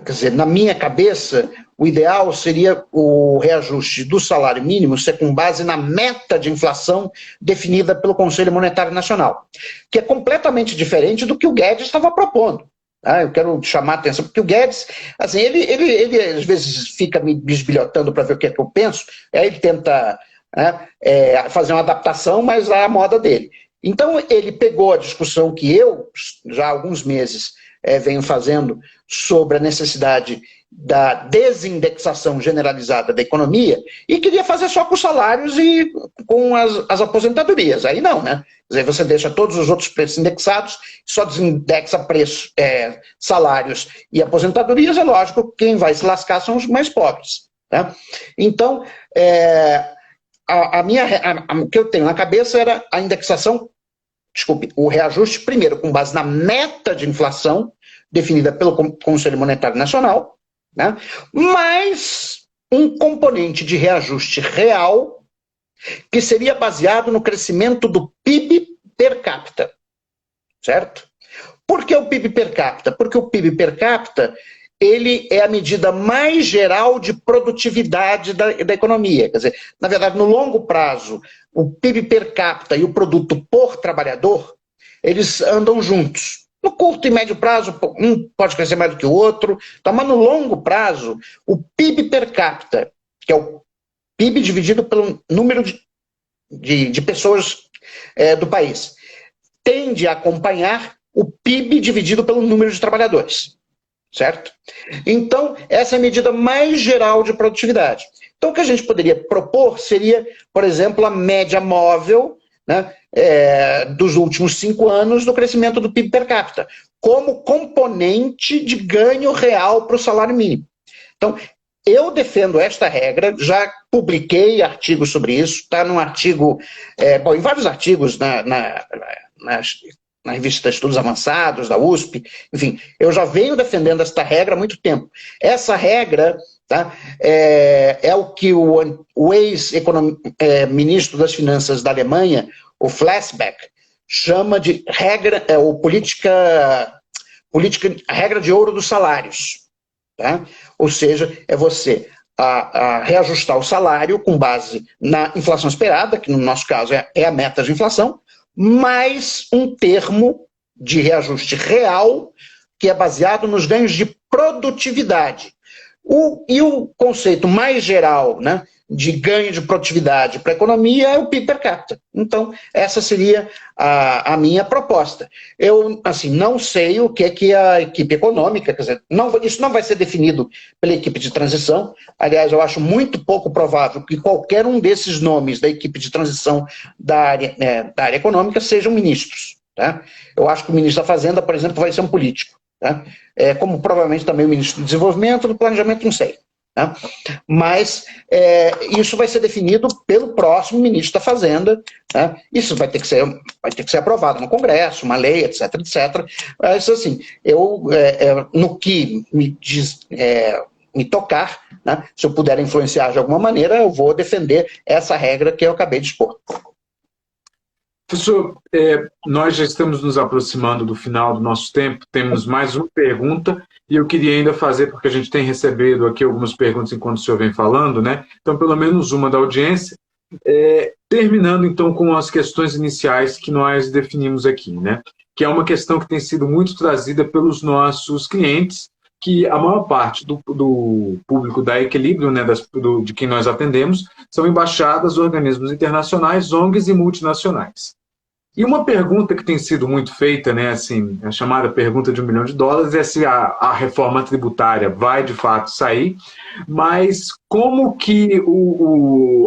Quer dizer, na minha cabeça, o ideal seria o reajuste do salário mínimo ser com base na meta de inflação definida pelo Conselho Monetário Nacional, que é completamente diferente do que o Guedes estava propondo. Tá? Eu quero chamar a atenção, porque o Guedes, assim, ele às vezes fica me bisbilhotando para ver o que é que eu penso, aí ele tenta fazer uma adaptação, mas é a moda dele. Então, ele pegou a discussão que eu, já há alguns meses, venho fazendo sobre a necessidade da desindexação generalizada da economia e queria fazer só com os salários e com as aposentadorias. Aí não, né? Quer dizer, você deixa todos os outros preços indexados, só desindexa salários e aposentadorias, é lógico que quem vai se lascar são os mais pobres. Né? Então, o que eu tenho na cabeça era a indexação, o reajuste, primeiro, com base na meta de inflação definida pelo Conselho Monetário Nacional, né, mais um componente de reajuste real que seria baseado no crescimento do PIB per capita, certo? Por que o PIB per capita? Porque o PIB per capita ele é a medida mais geral de produtividade da economia. Quer dizer, na verdade, no longo prazo, o PIB per capita e o produto por trabalhador, eles andam juntos. No curto e médio prazo, um pode crescer mais do que o outro, tá? Mas no longo prazo, o PIB per capita, que é o PIB dividido pelo número de pessoas do país, tende a acompanhar o PIB dividido pelo número de trabalhadores, certo? Então, essa é a medida mais geral de produtividade. Então, o que a gente poderia propor seria, por exemplo, a média móvel, né, dos últimos 5 anos do crescimento do PIB per capita, como componente de ganho real para o salário mínimo. Então, eu defendo esta regra, já publiquei artigos sobre isso, está num artigo, em vários artigos na revista Estudos Avançados, da USP, enfim, eu já venho defendendo esta regra há muito tempo. Essa regra, tá, é o que o ex-ministro das Finanças da Alemanha, o Flashback, chama de regra, regra de ouro dos salários. Tá? Ou seja, é você a reajustar o salário com base na inflação esperada, que no nosso caso é a meta de inflação, mais um termo de reajuste real, que é baseado nos ganhos de produtividade. E o conceito mais geral, né, de ganho de produtividade para a economia é o PIB per capita. Então, essa seria a minha proposta. Eu, assim, não sei o que é que a equipe econômica, quer dizer, isso não vai ser definido pela equipe de transição. Aliás, eu acho muito pouco provável que qualquer um desses nomes da equipe de transição da área econômica sejam ministros. Tá? Eu acho que o ministro da Fazenda, por exemplo, vai ser um político. Tá? Como provavelmente também o ministro do Desenvolvimento, do Planejamento, não sei. Tá? Mas isso vai ser definido pelo próximo ministro da Fazenda. Tá? Isso vai ter que ser aprovado no Congresso, uma lei, etc, etc. Mas, assim, no que me tocar, né, se eu puder influenciar de alguma maneira, eu vou defender essa regra que eu acabei de expor. Professor, nós já estamos nos aproximando do final do nosso tempo, temos mais uma pergunta, e eu queria ainda fazer, porque a gente tem recebido aqui algumas perguntas enquanto o senhor vem falando, né? Então, pelo menos uma da audiência, terminando então com as questões iniciais que nós definimos aqui, né? Que é uma questão que tem sido muito trazida pelos nossos clientes, que a maior parte do público da Equilíbrio, né, de quem nós atendemos, são embaixadas, organismos internacionais, ONGs e multinacionais. E uma pergunta que tem sido muito feita, né, assim, a chamada pergunta de $1 milhão, é se a reforma tributária vai de fato sair, mas como que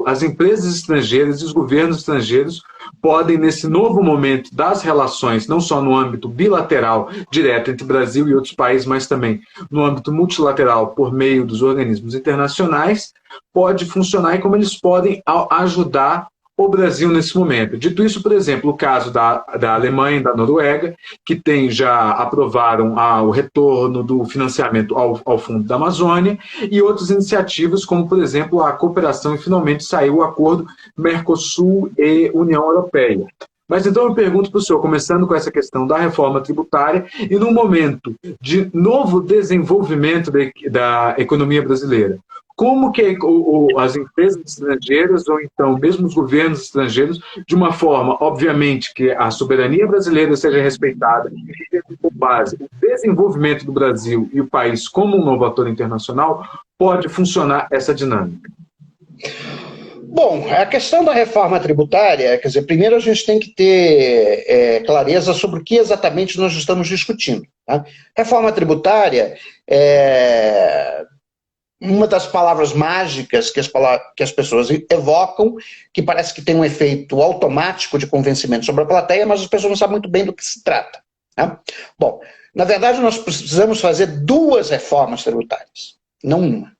as empresas estrangeiras e os governos estrangeiros podem, nesse novo momento das relações, não só no âmbito bilateral, direto entre Brasil e outros países, mas também no âmbito multilateral, por meio dos organismos internacionais, pode funcionar e como eles podem ajudar o Brasil nesse momento. Dito isso, por exemplo, o caso da Alemanha e da Noruega, que já aprovaram o retorno do financiamento ao Fundo da Amazônia, e outras iniciativas, como, por exemplo, a cooperação, e finalmente saiu o acordo Mercosul e União Europeia. Mas então eu pergunto para o senhor, começando com essa questão da reforma tributária, e no momento de novo desenvolvimento da economia brasileira, como que as empresas estrangeiras, ou então mesmo os governos estrangeiros, de uma forma, obviamente, que a soberania brasileira seja respeitada, e com base no desenvolvimento do Brasil e o país como um novo ator internacional, pode funcionar essa dinâmica? Bom, a questão da reforma tributária, quer dizer, primeiro a gente tem que ter clareza sobre o que exatamente nós estamos discutindo. Tá? Reforma tributária uma das palavras mágicas que as pessoas evocam, que parece que tem um efeito automático de convencimento sobre a plateia, mas as pessoas não sabem muito bem do que se trata. Tá? Bom, na verdade nós precisamos fazer 2 reformas tributárias, não uma.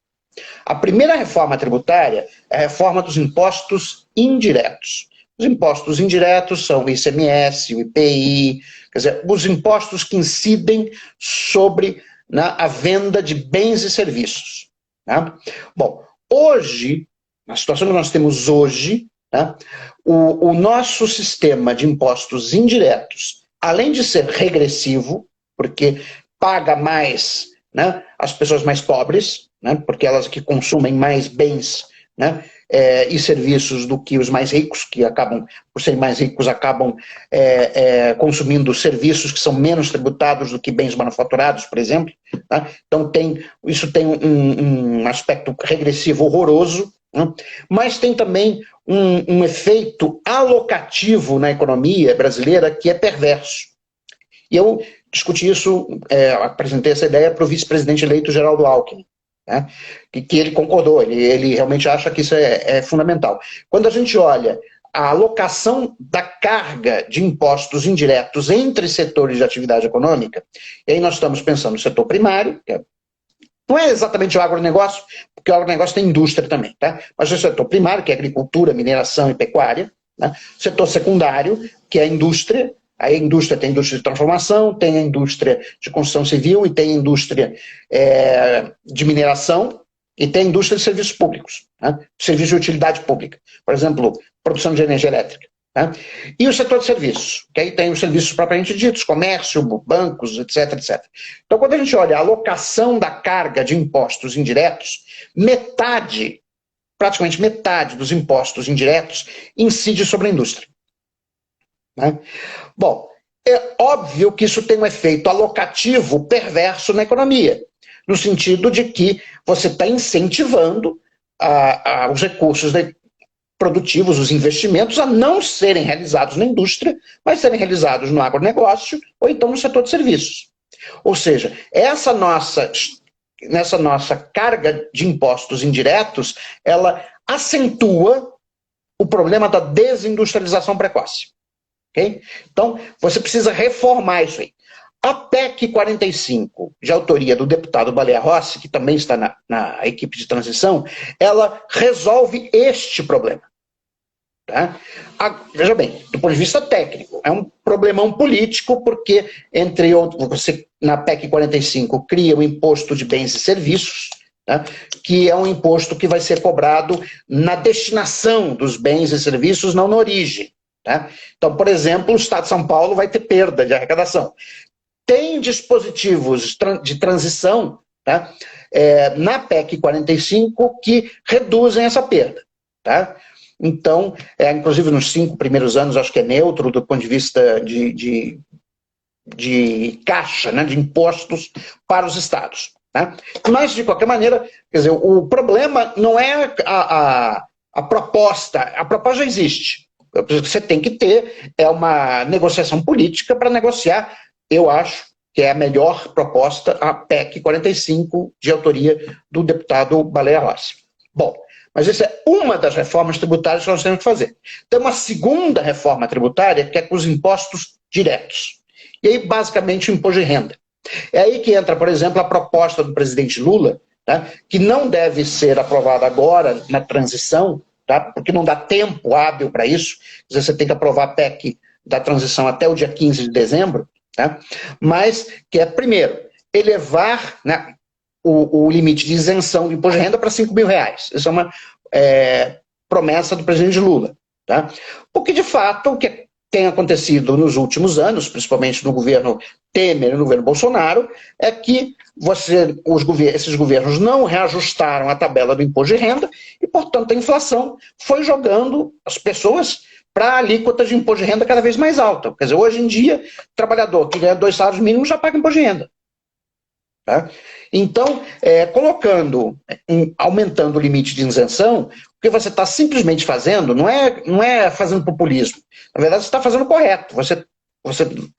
A primeira reforma tributária é a reforma dos impostos indiretos. Os impostos indiretos são o ICMS, o IPI, quer dizer, os impostos que incidem sobre a venda de bens e serviços. Tá? Bom, hoje, na situação que nós temos hoje, tá, o nosso sistema de impostos indiretos, além de ser regressivo, porque paga mais, né, as pessoas mais pobres, né, porque elas que consumem mais bens né, e serviços do que os mais ricos, que acabam, por serem mais ricos, acabam consumindo serviços que são menos tributados do que bens manufaturados, por exemplo. Tá? Então, isso tem um aspecto regressivo horroroso, né? Mas tem também um efeito alocativo na economia brasileira que é perverso. E eu discuti isso, apresentei essa ideia para o vice-presidente eleito Geraldo Alckmin, né? Que ele concordou, ele realmente acha que isso é fundamental. Quando a gente olha a alocação da carga de impostos indiretos entre setores de atividade econômica, e aí nós estamos pensando no setor primário, que não é exatamente o agronegócio, porque o agronegócio tem indústria também, tá? Mas o setor primário, que é agricultura, mineração e pecuária, né? O setor secundário, que é a indústria. A indústria tem a indústria de transformação, tem a indústria de construção civil e tem a indústria de mineração e tem a indústria de serviços públicos, né? Serviços de utilidade pública, por exemplo, produção de energia elétrica. Né? E o setor de serviços, que aí tem os serviços propriamente ditos, comércio, bancos, etc, etc. Então, quando a gente olha a alocação da carga de impostos indiretos, praticamente metade dos impostos indiretos incide sobre a indústria. Né? Bom, é óbvio que isso tem um efeito alocativo perverso na economia, no sentido de que você está incentivando os recursos produtivos, os investimentos, a não serem realizados na indústria, mas serem realizados no agronegócio ou então no setor de serviços. Ou seja, nessa nossa carga de impostos indiretos, ela acentua o problema da desindustrialização precoce. Okay? Então, você precisa reformar isso aí. A PEC 45, de autoria do deputado Baleia Rossi, que também está na equipe de transição, ela resolve este problema. Tá? Veja bem, do ponto de vista técnico, é um problemão político, porque, entre outros, você, na PEC 45, cria o imposto de bens e serviços, tá? Que é um imposto que vai ser cobrado na destinação dos bens e serviços, não na origem. Tá? Então, por exemplo, o Estado de São Paulo vai ter perda de arrecadação. Tem dispositivos de transição, tá? Na PEC 45 que reduzem essa perda. Tá? Então, inclusive nos 5 primeiros anos, acho que é neutro do ponto de vista de caixa, né, de impostos para os estados. Tá? Mas, de qualquer maneira, quer dizer, o problema não é a proposta já existe. Você tem que ter uma negociação política para negociar, eu acho que é a melhor proposta, a PEC 45, de autoria do deputado Baleia Rossi. Bom, mas essa é uma das reformas tributárias que nós temos que fazer. Tem uma segunda reforma tributária, que é com os impostos diretos. E aí, basicamente, o imposto de renda. É aí que entra, por exemplo, a proposta do presidente Lula, tá? Que não deve ser aprovada agora, na transição, tá? Porque não dá tempo hábil para isso. Quer dizer, você tem que aprovar a PEC da transição até o dia 15 de dezembro, tá? Mas que é, primeiro, elevar, né, o limite de isenção do imposto de renda para R$5.000. Isso é uma promessa do presidente Lula. Tá? Porque, de fato, o que tem acontecido nos últimos anos, principalmente no governo Temer e no governo Bolsonaro, é que esses governos não reajustaram a tabela do imposto de renda e, portanto, a inflação foi jogando as pessoas para a alíquota de imposto de renda cada vez mais alta. Quer dizer, hoje em dia, trabalhador que ganha 2 salários mínimos já paga imposto de renda. Tá? Então, aumentando o limite de isenção, o que você está simplesmente fazendo não é fazendo populismo. Na verdade, você está fazendo o correto. Você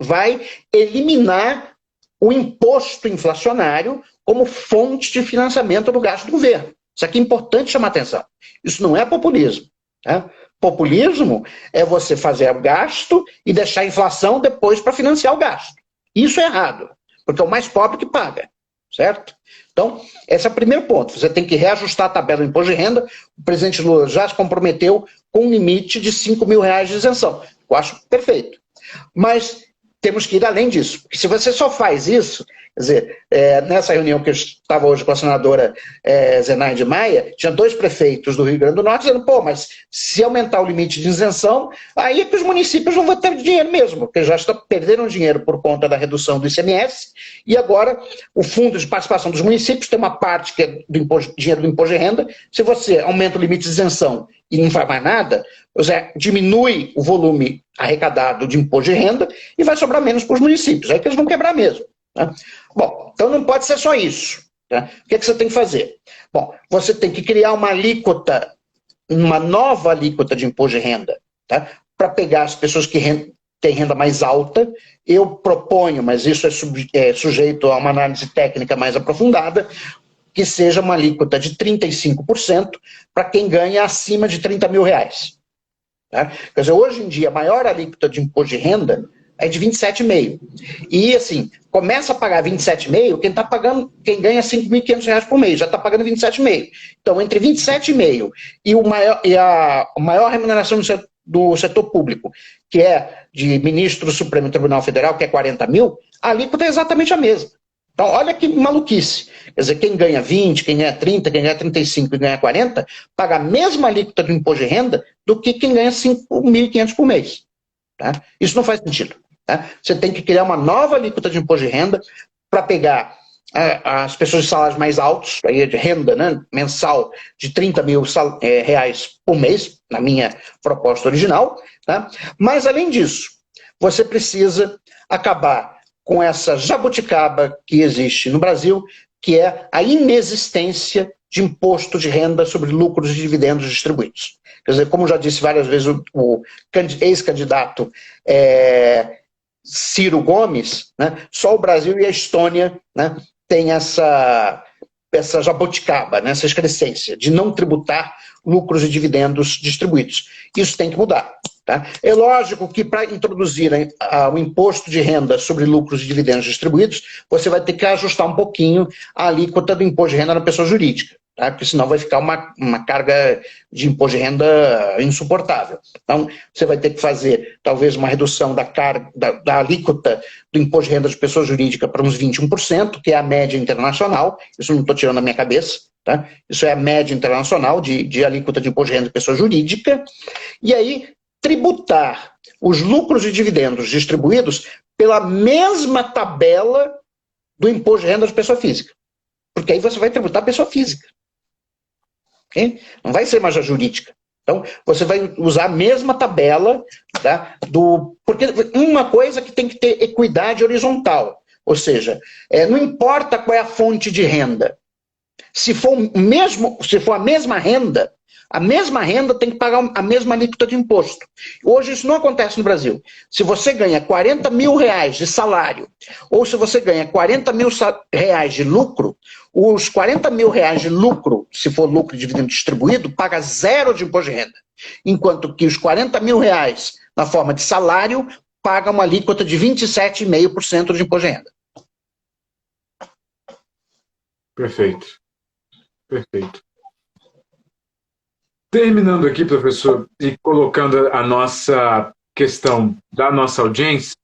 vai eliminar o imposto inflacionário como fonte de financiamento do gasto do governo. Isso aqui é importante chamar atenção. Isso não é populismo. Tá? Populismo é você fazer o gasto e deixar a inflação depois para financiar o gasto. Isso é errado, porque é o mais pobre que paga. Certo? Então, esse é o primeiro ponto. Você tem que reajustar a tabela do imposto de renda. O presidente Lula já se comprometeu com um limite de R$5.000 de isenção. Eu acho perfeito. Mas temos que ir além disso. Porque se você só faz isso, Quer dizer, nessa reunião que eu estava hoje com a senadora Zenaide Maia, tinha 2 prefeitos do Rio Grande do Norte dizendo, pô, mas se aumentar o limite de isenção, aí é que os municípios não vão ter dinheiro mesmo, porque já perderam dinheiro por conta da redução do ICMS, e agora o fundo de participação dos municípios tem uma parte que é dinheiro do imposto de renda. Se você aumenta o limite de isenção e não faz mais nada, você diminui o volume arrecadado de imposto de renda e vai sobrar menos para os municípios, aí que eles vão quebrar mesmo. Né? Bom, então não pode ser só isso. Tá? O que você tem que fazer? Bom, você tem que criar uma alíquota, uma nova alíquota de imposto de renda, tá? Para pegar as pessoas que têm renda mais alta. Eu proponho, mas isso é sujeito a uma análise técnica mais aprofundada, que seja uma alíquota de 35% para quem ganha acima de 30 mil reais. Tá? Quer dizer, hoje em dia, a maior alíquota de imposto de renda é de 27,5%. E, assim, começa a pagar 27,5%, quem ganha 5.500 reais por mês, já está pagando 27,5%. Então, entre 27,5% e a maior remuneração do setor público, que é de ministro do Supremo Tribunal Federal, que é 40 mil, a alíquota é exatamente a mesma. Então, olha que maluquice. Quer dizer, quem ganha 20, quem ganha 30, quem ganha 35 e ganha 40, paga a mesma alíquota do imposto de renda do que quem ganha 5.500 por mês. Tá? Isso não faz sentido. Tá? Você tem que criar uma nova alíquota de imposto de renda para pegar as pessoas de salários mais altos, aí de renda, né, mensal de 30 mil reais por mês, na minha proposta original. Tá? Mas, além disso, você precisa acabar com essa jabuticaba que existe no Brasil, que é a inexistência de imposto de renda sobre lucros e dividendos distribuídos. Quer dizer, como já disse várias vezes o ex-candidato Ciro Gomes, né, só o Brasil e a Estônia, né, têm essa jabuticaba, né, essa excrescência de não tributar lucros e dividendos distribuídos. Isso tem que mudar. Tá? É lógico que para introduzir o imposto de renda sobre lucros e dividendos distribuídos, você vai ter que ajustar um pouquinho a alíquota do imposto de renda na pessoa jurídica, tá? Porque senão vai ficar uma carga de imposto de renda insuportável. Então, você vai ter que fazer talvez uma redução da alíquota do imposto de renda de pessoa jurídica para uns 21%, que é a média internacional. Isso não estou tirando da minha cabeça. Tá? Isso é a média internacional de alíquota de imposto de renda de pessoa jurídica. E aí, tributar os lucros e dividendos distribuídos pela mesma tabela do imposto de renda de pessoa física. Porque aí você vai tributar a pessoa física. Okay? Não vai ser mais a jurídica. Então, você vai usar a mesma tabela, tá, porque uma coisa que tem que ter equidade horizontal. Ou seja, não importa qual é a fonte de renda. Se for a mesma renda tem que pagar a mesma alíquota de imposto. Hoje isso não acontece no Brasil. Se você ganha 40 mil reais de salário, ou se você ganha 40 mil reais de lucro, os 40 mil reais de lucro, se for lucro e dividendo distribuído, paga 0 de imposto de renda. Enquanto que os 40 mil reais na forma de salário paga uma alíquota de 27,5% de imposto de renda. Perfeito. Perfeito. Terminando aqui, professor, e colocando a nossa questão da nossa audiência,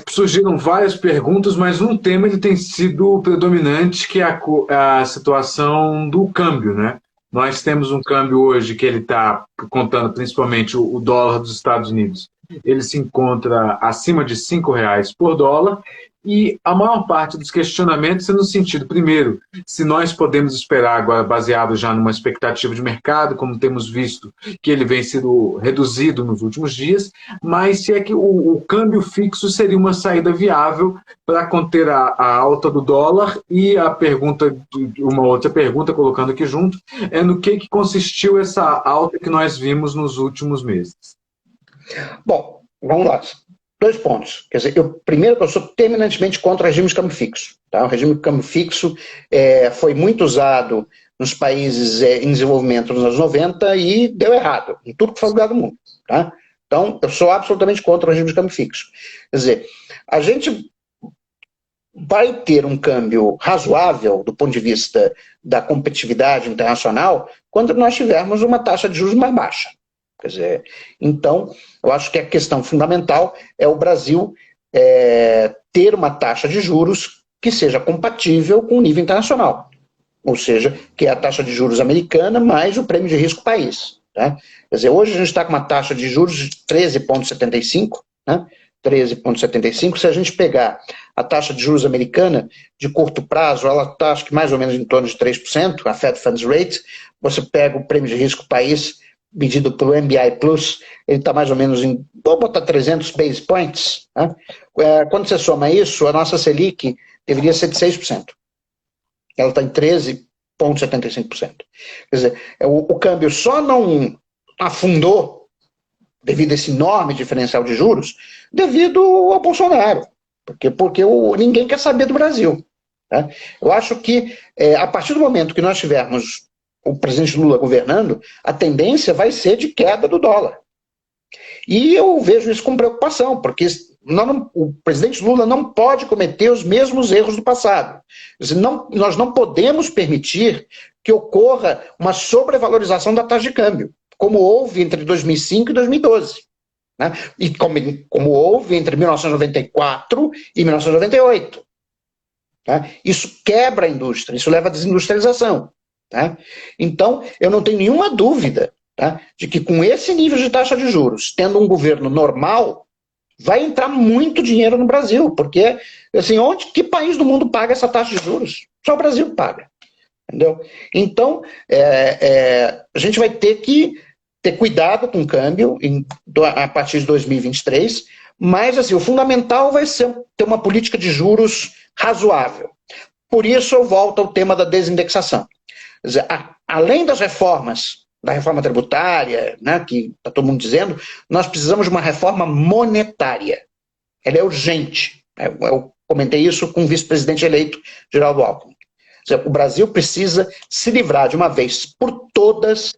surgiram várias perguntas, mas um tema ele tem sido predominante, que é a situação do câmbio, né? Nós temos um câmbio hoje que ele está contando principalmente o dólar dos Estados Unidos. Ele se encontra acima de R$5 por dólar, e a maior parte dos questionamentos é no sentido, primeiro, se nós podemos esperar agora, baseado já numa expectativa de mercado, como temos visto que ele vem sendo reduzido nos últimos dias, mas se é que o câmbio fixo seria uma saída viável para conter a alta do dólar. E uma outra pergunta, colocando aqui junto, é no que consistiu essa alta que nós vimos nos últimos meses. Bom, vamos lá. 2 pontos. Quer dizer, primeiro que eu sou terminantemente contra o regime de câmbio fixo. Tá? O regime de câmbio fixo foi muito usado nos países em desenvolvimento nos anos 90 e deu errado, em tudo que foi lugar do mundo. Tá? Então, eu sou absolutamente contra o regime de câmbio fixo. Quer dizer, a gente vai ter um câmbio razoável do ponto de vista da competitividade internacional quando nós tivermos uma taxa de juros mais baixa. Quer dizer, então, eu acho que a questão fundamental é o Brasil ter uma taxa de juros que seja compatível com o nível internacional. Ou seja, que é a taxa de juros americana mais o prêmio de risco país. Tá? Quer dizer, hoje a gente está com uma taxa de juros de 13,75, né? 13,75. Se a gente pegar a taxa de juros americana de curto prazo, ela está, acho que mais ou menos em torno de 3%, a Fed Funds Rate. Você pega o prêmio de risco país, medido pelo MBI Plus, ele está mais ou menos em, vou botar 300 base points. Né? Quando você soma isso, a nossa Selic deveria ser de 6%. Ela está em 13,75%. Quer dizer, o câmbio só não afundou devido a esse enorme diferencial de juros, devido ao Bolsonaro. Porque ninguém quer saber do Brasil. Tá? Eu acho que, a partir do momento que nós tivermos o presidente Lula governando, a tendência vai ser de queda do dólar. E eu vejo isso com preocupação, porque o presidente Lula não pode cometer os mesmos erros do passado. Nós não podemos permitir que ocorra uma sobrevalorização da taxa de câmbio, como houve entre 2005 e 2012. Né? E como houve entre 1994 e 1998. Tá? Isso quebra a indústria, isso leva à desindustrialização. Tá? Então, eu não tenho nenhuma dúvida, tá, de que com esse nível de taxa de juros, tendo um governo normal, vai entrar muito dinheiro no Brasil, porque, assim, que país do mundo paga essa taxa de juros? Só o Brasil paga. Entendeu? Então, a gente vai ter que ter cuidado com o câmbio a partir de 2023, mas, assim, o fundamental vai ser ter uma política de juros razoável. Por isso, eu volto ao tema da desindexação. Quer dizer, além das reformas, da reforma tributária, né, que está todo mundo dizendo, nós precisamos de uma reforma monetária. Ela é urgente. Eu comentei isso com o vice-presidente eleito, Geraldo Alckmin. Quer dizer, o Brasil precisa se livrar de uma vez por todas,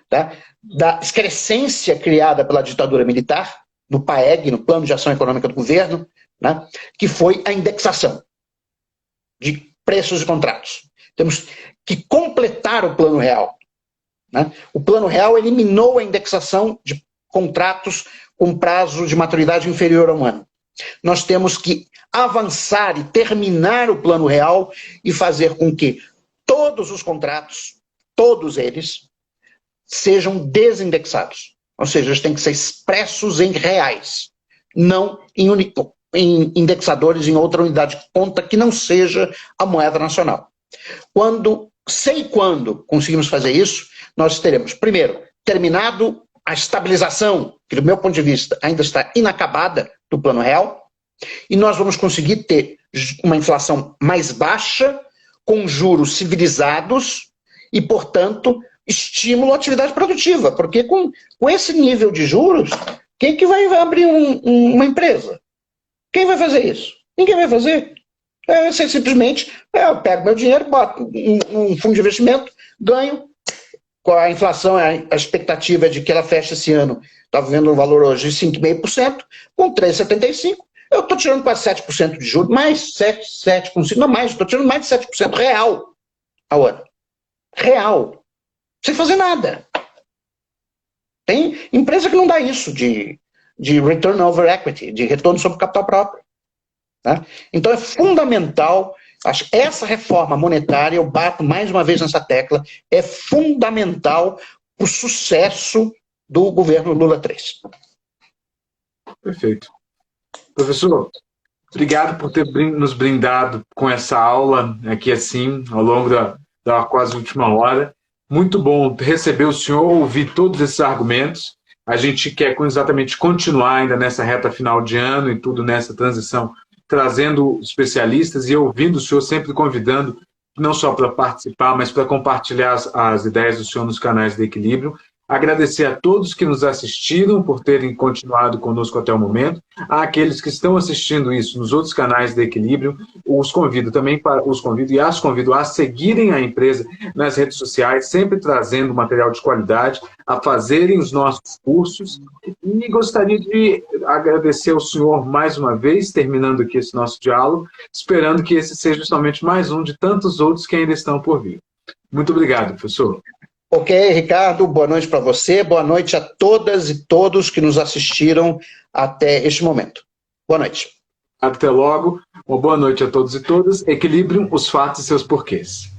tá, da excrescência criada pela ditadura militar, no PAEG, no Plano de Ação Econômica do Governo, né, que foi a indexação de preços e contratos. Temos que completar o Plano Real. Né? O Plano Real eliminou a indexação de contratos com prazo de maturidade inferior a um ano. Nós temos que avançar e terminar o Plano Real e fazer com que todos os contratos, todos eles, sejam desindexados. Ou seja, eles têm que ser expressos em reais, não em indexadores em outra unidade de conta que não seja a moeda nacional. Quando conseguimos fazer isso, nós teremos, primeiro, terminado a estabilização, que do meu ponto de vista ainda está inacabada, do Plano Real, e nós vamos conseguir ter uma inflação mais baixa, com juros civilizados e, portanto, estímulo à atividade produtiva, porque com esse nível de juros, quem que vai abrir uma empresa? Quem vai fazer isso? Ninguém vai fazer. Simplesmente, eu pego meu dinheiro, boto um fundo de investimento, ganho. Com a inflação, a expectativa é de que ela feche esse ano, estava vendo um valor hoje de 5,5%, com 3,75%, eu estou tirando quase 7% de juros, mais 7,5%, não mais, estou tirando mais de 7% real ao ano. Real. Sem fazer nada. Tem empresa que não dá isso de return over equity, de retorno sobre capital próprio. Tá? Então é fundamental, acho que essa reforma monetária, eu bato mais uma vez nessa tecla, é fundamental para o sucesso do governo Lula 3. Perfeito. Professor, obrigado por ter nos brindado com essa aula aqui assim, ao longo da quase última hora. Muito bom receber o senhor, ouvir todos esses argumentos. A gente quer exatamente continuar ainda nessa reta final de ano e tudo nessa transição, trazendo especialistas e ouvindo o senhor, sempre convidando, não só para participar, mas para compartilhar as ideias do senhor nos canais de Equilíbrio. Agradecer a todos que nos assistiram por terem continuado conosco até o momento. Àqueles que estão assistindo isso nos outros canais de Equilíbrio, os convido a seguirem a empresa nas redes sociais, sempre trazendo material de qualidade, a fazerem os nossos cursos. E gostaria de agradecer ao senhor mais uma vez, terminando aqui esse nosso diálogo, esperando que esse seja somente mais um de tantos outros que ainda estão por vir. Muito obrigado, professor. Ok, Ricardo, boa noite para você, boa noite a todas e todos que nos assistiram até este momento. Boa noite. Até logo. Uma boa noite a todos e todas. Equilibrium, os fatos e seus porquês.